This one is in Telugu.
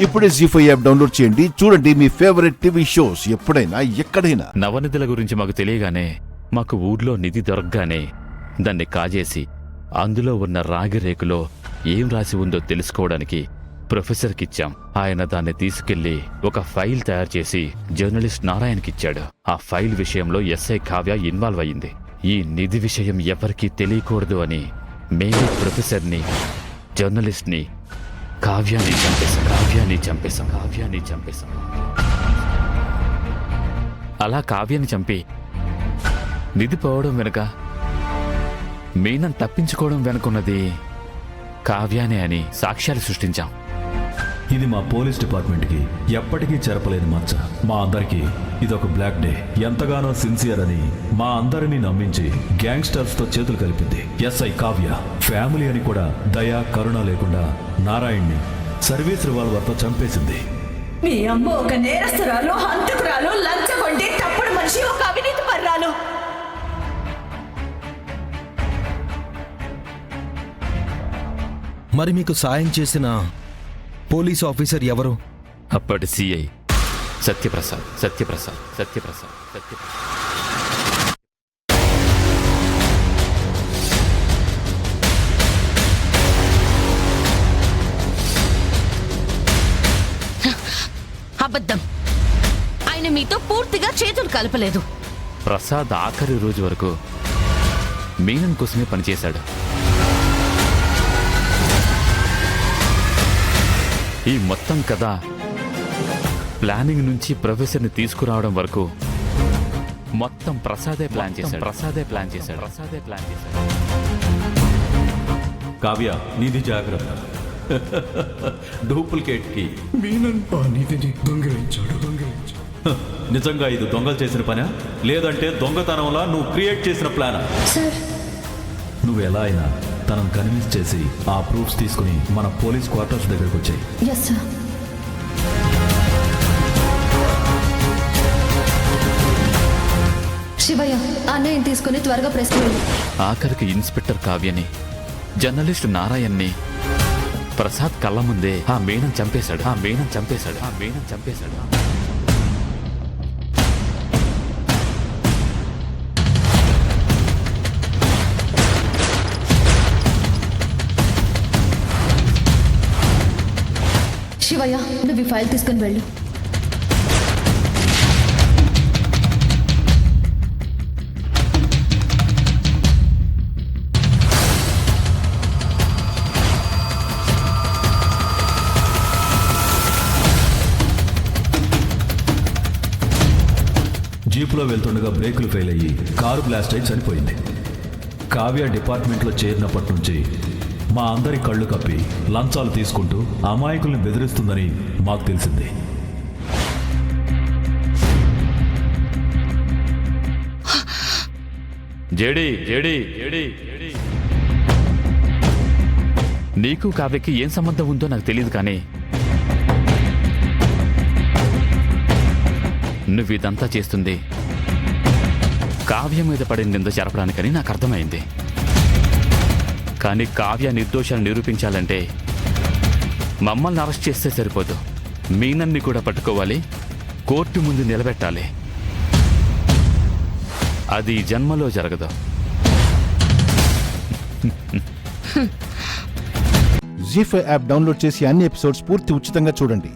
ఇప్పుడే జీ5 యాప్ డౌన్లోడ్ చేయండి. చూడండి మీ ఫేవరెట్ టీవీ షోస్ ఎప్పుడైనా ఎక్కడైనా. నవనిధుల గురించి మాకు తెలియగానే, మాకు ఊర్లో నిధి దొరకగానే దాన్ని కాజేసి అందులో ఉన్న రాగి రేకులో ఏం రాసి ఉందో తెలుసుకోవడానికి ప్రొఫెసర్కిచ్చాం. ఆయన దాన్ని తీసుకెళ్లి ఒక ఫైల్ తయారు చేసి జర్నలిస్ట్ నారాయణకిచ్చాడు. ఆ ఫైల్ విషయంలో ఎస్ఐ కావ్య ఇన్వాల్వ్ అయ్యింది. ఈ నిధి విషయం ఎవరికీ తెలియకూడదు అని మేమే ప్రొఫెసర్ని, జర్నలిస్ట్ని, కావ్యాన్ని చంపేశాం. అలా కావ్యాన్ని చంపి నిధి పోవడం వెనుక, మీనం తప్పించుకోవడం వెనుకున్నది కావ్యానే అని సాక్ష్యాలు సృష్టించాం. ఇది మా పోలీస్ డిపార్ట్మెంట్కి ఎప్పటికీ చెరపలేని మచ్చ. మా అందరికీ ఇదొక బ్లాక్ డే. ఎంతగానో సిన్సియర్ అని మా అందరినీ నమ్మించి గ్యాంగ్స్టర్స్తో చేతులు కలిపింది ఎస్ఐ కావ్య. ఫ్యామిలీ అని కూడా దయా కరుణ లేకుండా నారాయణ్ని సర్వీస్ రివాల్వర్తో చంపేసింది. మీ అమ్మ ఒక నేరస్తురాలు, హంతకురాలు, లంచగొండి, తప్పుడు మనిషి, ఒక అవినీతి పర్రాలు. మరి మీకు సాయం చేసిన పోలీస్ ఆఫీసర్ ఎవరు? అప్పటి సిఐ సత్యప్రసాద్. అబద్ధం. ఆయన మీతో పూర్తిగా చేతులు కలపలేదు. ప్రసాద్ ఆఖరి రోజు వరకు మీనన్ కోసమే పనిచేశాడు. ఈ మొత్తం కథ ప్లానింగ్ నుంచి ప్రొఫెసర్ని తీసుకురావడం వరకు మొత్తం ప్రసాదే ప్లాన్ చేశాడు. కావ్య, నీది జాగ్రత్త. డూప్లికేట్ కి నిజంగా ఇది దొంగలు చేసిన పనా, లేదంటే దొంగతనంలా నువ్వు క్రియేట్ చేసిన ప్లానా? నువ్వు ఎలా అయినా తనను కన్విన్స్ చేసి ఆ ప్రూఫ్స్ తీసుకుని మన పోలీస్ క్వార్టర్స్ దగ్గరకు వచ్చాయి. శివయ్య, అన్నయ్యని తీసుకుని త్వరగా ప్రెస్ చేయండి. ఆఖరికి ఇన్స్పెక్టర్ కావ్యని, జర్నలిస్ట్ నారాయణ్ని ప్రసాద్ కళ్ళ ముందే ఆ మీనం చంపేశాడు. శివయ్య, నువ్వు ఈ ఫైల్ తీసుకుని వెళ్ళు. జీపులో వెళ్తుండగా బ్రేకులు ఫెయిల్ అయ్యి కారు బ్లాస్ట్ అయి చనిపోయింది. కావ్య డిపార్ట్మెంట్లో చేరినప్పటి నుంచి మా అందరి కళ్ళు కప్పి లంచాలు తీసుకుంటూ అమాయకుల్ని బెదిరిస్తుందని మాకు తెలిసింది. జేడీ, నీకు కావ్యకి ఏం సంబంధం ఉందో నాకు తెలియదు, కానీ నువ్వు ఇదంతా చేస్తుంది కావ్య మీద పడిన నింద జరపడానికని నాకు అర్థమైంది. కానీ కావ్య నిర్దోషాన్ని నిరూపించాలంటే మమ్మల్ని అరెస్ట్ చేస్తే సరిపోదు, మీనన్ని కూడా పట్టుకోవాలి, కోర్టు ముందు నిలబెట్టాలి. అది ఈ జన్మలో జరగదు. జీ5 యాప్ డౌన్లోడ్ చేసి అన్ని ఎపిసోడ్స్ పూర్తి ఉచితంగా చూడండి.